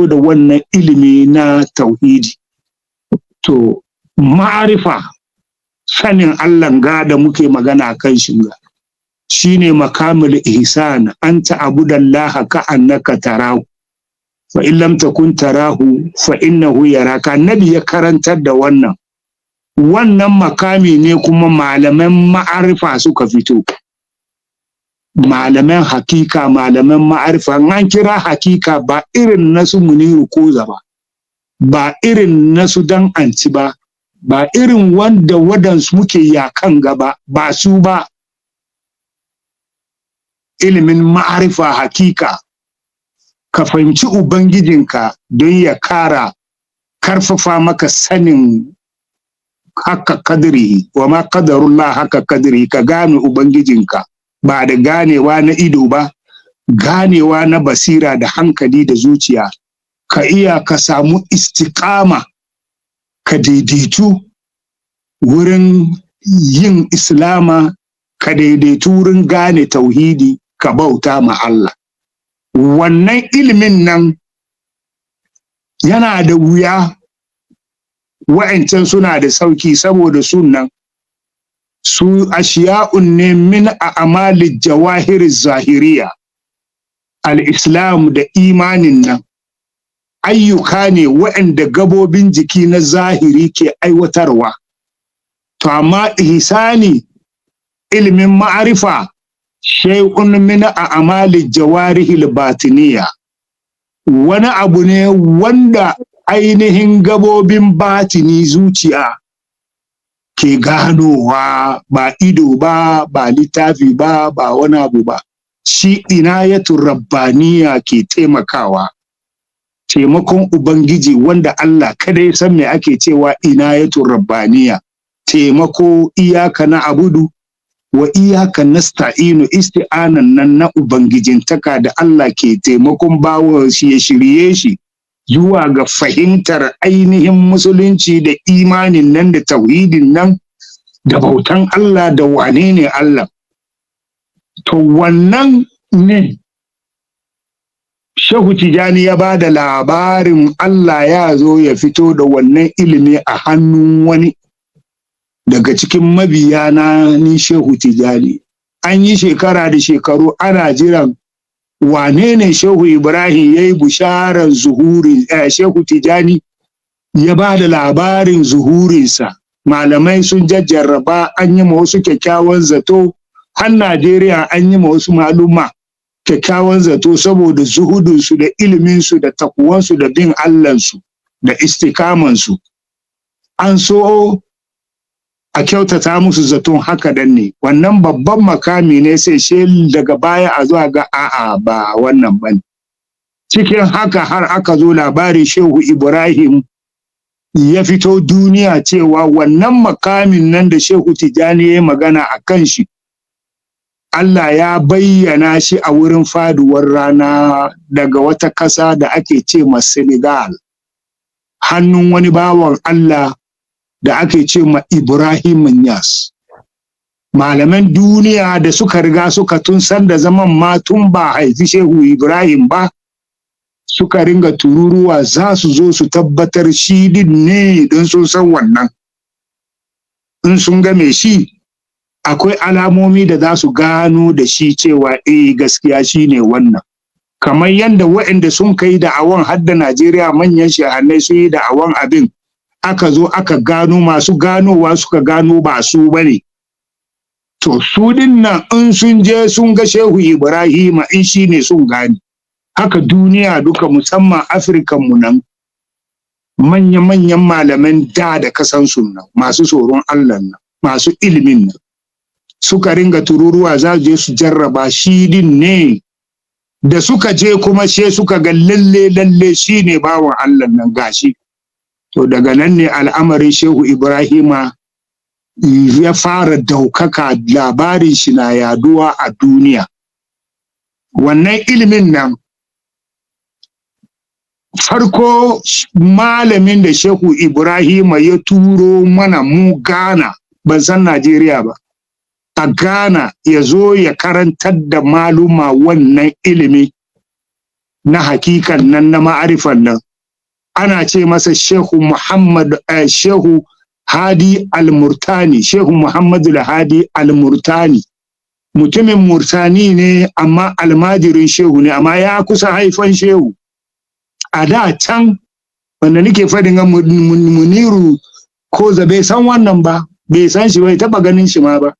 da wannan ilimi na tauhidi. To, ma'arifa, sanin Allah ga da muke magana kan shi ga, shine makamul ihsan, an ta'budallaha ka annaka tarahu, fa in lam takun tarahu fa innahu yaraka. Annabi ya karantar da wannan. Wannan makami ne kuma malaman ma'arifa suka fito. Malaman hakika, malaman ma'arifa. An kira hakika ba irin nasu Muniru Koza ba irin nasu Dan Anci ba irin wanda wadansu muke yakan gaba, ba su ba. Ilimin ma'arifa hakika, ka fahimci Ubangijinka don ya karfafa maka sanin haka kadiri, wa ma qadarullah haka kadiri, ka gane Ubangijinka ba da ganewa na ido ba, ganewa na basira da hankali da zuciya. Ka iya ka samu istiqama, ka daidaitu wurin yin islama, ka daidaitu wurin gane tauhidi, ka bauta ma Allah. Wannan ilimin nan yana da wuya, wa'ancan suna da sauki saboda sunan su ashiya'un ne min a'malil jawahir zahiriya. Al-Islam da imanin nan ayyuka ne wa'anda gabobin jiki na zahiri ke aiwatarwa. To amma ihsani, ilimin ma'arifa, shay'un min a'malil jawarihil batiniya, wani abu ne wanda ainihin gabobin batini zuciya ke ganowa, ba ido ba littafi ba wani abu ba. Shi inayatul rabbaniya ke taimakawa, taimakon Ubangiji wanda Allah kada ya san me ake cewa inayatul rabbaniya. Taimako, iyaka na abudu wa iyaka nasta'inu, isti'anan nan na Ubangijintaka da Allah ke taimakon bawa shi ya shirye shi zuwa ga fahimtar ainihin musulunci da imanin nan da tauhidin nan da bautan Allah da wane ne Allah. To wannan ne Shehu Tijani ya ba da labarin Allah ya zo ya fito da wannan ilimi a hannun wani daga cikin mabiyana ni Shehu Tijani. An yi shekara da shekaru ana jiran wane ne Shehu Ibrahim ya yi bisharar zuhuri, Shehu Tijani ya ba da labarin zuhurinsa. Malamai sun jajjarraba, an yi ma wasu kyakkyawan zato, har Najeriya an yi ma wasu maluma kyakkyawan zato saboda zuhudunsu da iliminsu da takuwansu da bin Allahnsu da istikamansu. An so a kyautata musu zaton haka dan ne. Wannan babban makami ne, sai daga baya a zuwa ga a'a ba wannan bane. Cikin haka har aka zo labari Shehu Ibrahim ya fito duniya cewa wannan makamin nan da Shehu Tijani ya magana a kan shi, Allah ya bayyana shi a wurin faduwar rana daga wata ƙasa da ake ce ma Senegal, hannun wani bawan Allah da ake ce ma Ibrahim Niass. Malaman duniya da suka riga suka tun san da zaman ma tun ba haifi Shehu Ibrahim ba, suka ringa tururuwa za su zo su tabbatar shi din ne, don sun san wannan. In sun ga me shi, akwai alamomi da za su gano da shi cewa gaskiya shi ne wannan. Kamar yadda waɗanda sun kai da'awan hadda Najeriya manyan shahannai sun yi da'awan abin, aka zo aka gano, masu ganowa suka gano ba su bane. To su din nan in sun je sun ga Shehu Ibrahim in shi ne sun gane. Haka duniya duka, musamman Afirkan mu nan, manya-manyan malaman da kasan nan, masu tsoron Allah nan, masu ilimin nan, suka ringa tururuwa za su je su jarraba shi din ne. Da suka je kuma she suka ga lalle shi ne bawan Allah nan gashi. To daga nan ne al'amarin Shehu Ibrahima ya fara daukaka, labarin shi na yaduwa a duniya. Wannan ilimin nan, farko malamin da Shehu Ibrahima ya turo mana mu Ghana, ban san Najeriya ba, a Ghana ya zo ya karantar da maluma wannan ilimi, na hakikan nan na ma'arifan nan ana ce masa Shehu Hadi Al-Murtani, Shehu Muhammadu Hadi Al-Murtani. Mutumin Murtani ne amma almajirin shehu ne, amma ya kusa haifan shehu. A da can, wanda nake faɗin Muniru ko bai san wannan ba, bai san shi bai taɓa ganin shi ma ba.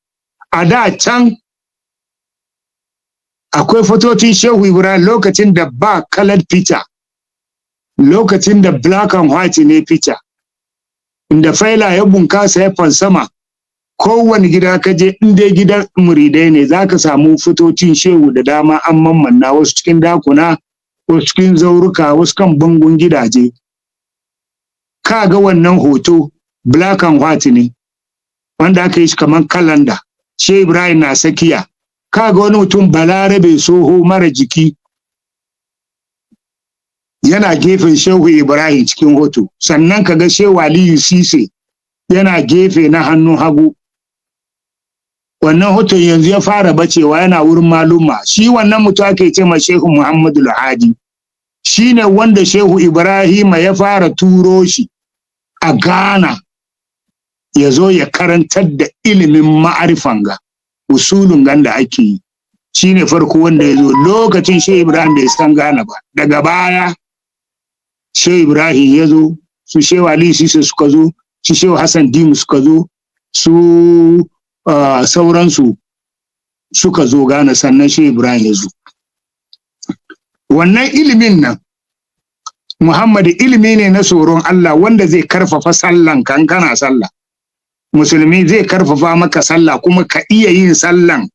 A da can, akwai fotocin Shehu Ibrahim lokacin da ba colored picture, lokacin da black and white ne picture. Inda faila ya bunkasa ya fansama, kowane gida ka je in dai gidan muridai ne za ka samu fitocin shehu da dama an mammanna, wasu cikin dakuna, wasu cikin zauruka, wasu kan bangon gidaje. Ka ga wannan hoto black and white ne, wanda aka yi shi kamar kalanda, Shehu Ibrahim na sakiya. Ka ga wani mutum balarabe soho mara jiki yana gefen Shehu Ibrahim cikin hoto, sannan ka ga Shehu Aliyu Sise yana gefe na hannun hagu. Wannan hoton yanzu ya fara bacewa, yana wurin maluma. Shi wannan mutum ake ce ma Shehu Muhammadu Hadi, shi ne wanda Shehu Ibrahim ya fara turo shi a Ghana ya zo ya karantar da ilimin ma'arifan ga usulun ganda ake yi. Shi ne farko wanda ya zo lokacin Shehu Ibrahim bai san Ghana ba. Daga baya Shehu Ibrahim ya zo, su Shehu Ali Sise suka zo, su Shehu Hassan Dimu suka zo, su sauransu suka zo Ghana, sannan Shehu Ibrahim ya zo. Wannan ilimin nan, Muhammadu, ilimi ne na tsoron Allah wanda zai karfafa sallan kan kana sallah. Musulmi zai karfafa maka sallah kuma ka iya yin sallan.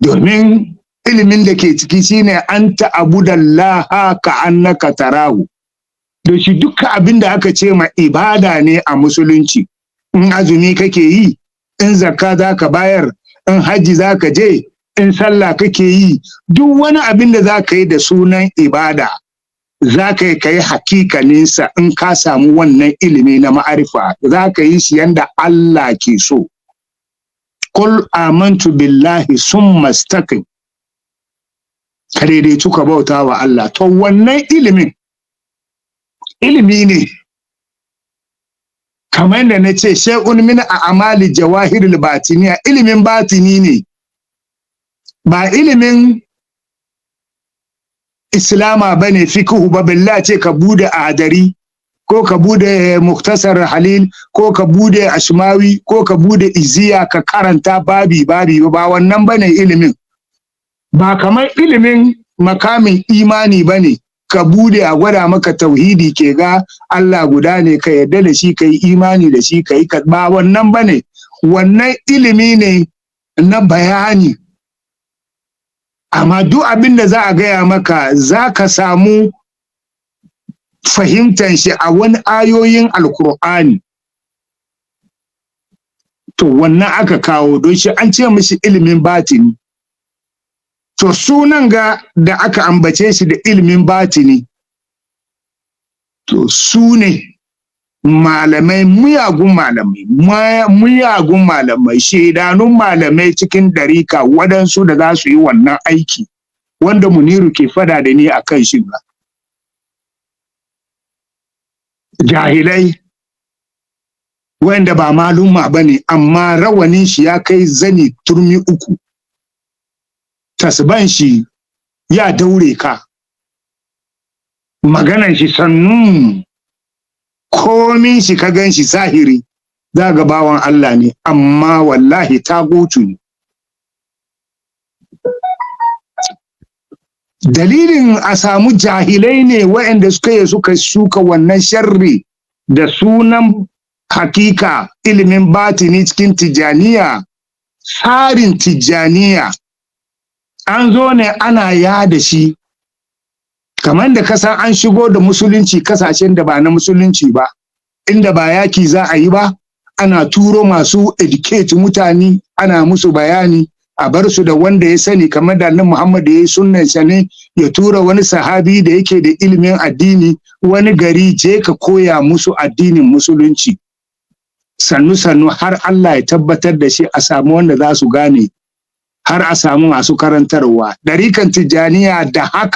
Domin ilimin da ke ciki shine an ta'budallaha ka annaka tarahu. Da shi duka abin da aka ce ma ibada ne a musulunci. In azumi kake yi, in zakka za ka bayar, in hajji za ka je, in sallah kake yi, duk wani abin da za ka yi da sunan ibada, za ka yi hakikaninsa in ka samu wannan ilimi na ma'arifa, za ka yi shi yanda Allah ke so. Qul amantu billahi summa istaqim. Ka daidaitu ka bauta wa Allah. To wannan ilimi ne kamar da na ce shay'un min a'mali jawahirul batiniya, ilimin batini ne, ba ilimin islama bane, fiqhu ba. Billahi ce ka bude adari ko ka bude muktasar halil ko ka bude ashmawi ko ka bude iziya ka karanta babi ba wannan bane ilimin. Ba kamar ilimin makamin imani bane, ka bude a gwada maka tauhidi ke ga Allah guda ne, ka yarda da shi, ka yi imani da shi, ka yi ba wannan bane. Wannan ilimi ne na bayani, amma duk abin da za a gaya maka za ka samu fahimtar shi a wani ayoyin alkur'ani. To wannan aka kawo don shi an ce mishi ilimin batini. To sunan ga da aka ambace shi da ilimin batini, to su ne malamai, miyagun malamai, shaidanun malamai cikin ɗarika, waɗansu da za su yi wannan aiki wanda Muniru ke fada da ni a kan shi ba. Jahilai wanda ba maluma ba ne, amma rawanin shi ya kai zani turmi 3. Tasban shi ya daure ka, maganan shi sannu, komin shi ka gan shi zahiri, za ga bawan Allah ne, amma wallahi tagutu ne. Dalilin a samu jahilai ne waɗanda suka shuka wannan sharri da sunan hakika ilimin batini cikin tijaniya, tsarin tijaniya. An zo ne ana yada shi, kamar da kasan an shigo da musulunci kasashen da ba na musulunci ba, inda ba yaki za a yi ba, ana turo masu educate mutane, ana musu bayani, a bar su da wanda ya sani, kamar da Annabi Muhammad ya yi sunnansa ne, ya tura wani sahabi da yake da ilimin addini wani gari, je ka koya musu addinin musulunci. Sannu har Allah ya tabbatar da shi, a samu wanda za su gane, har a samu masu karantarwa. Ɗarikan Tijjaniya da haka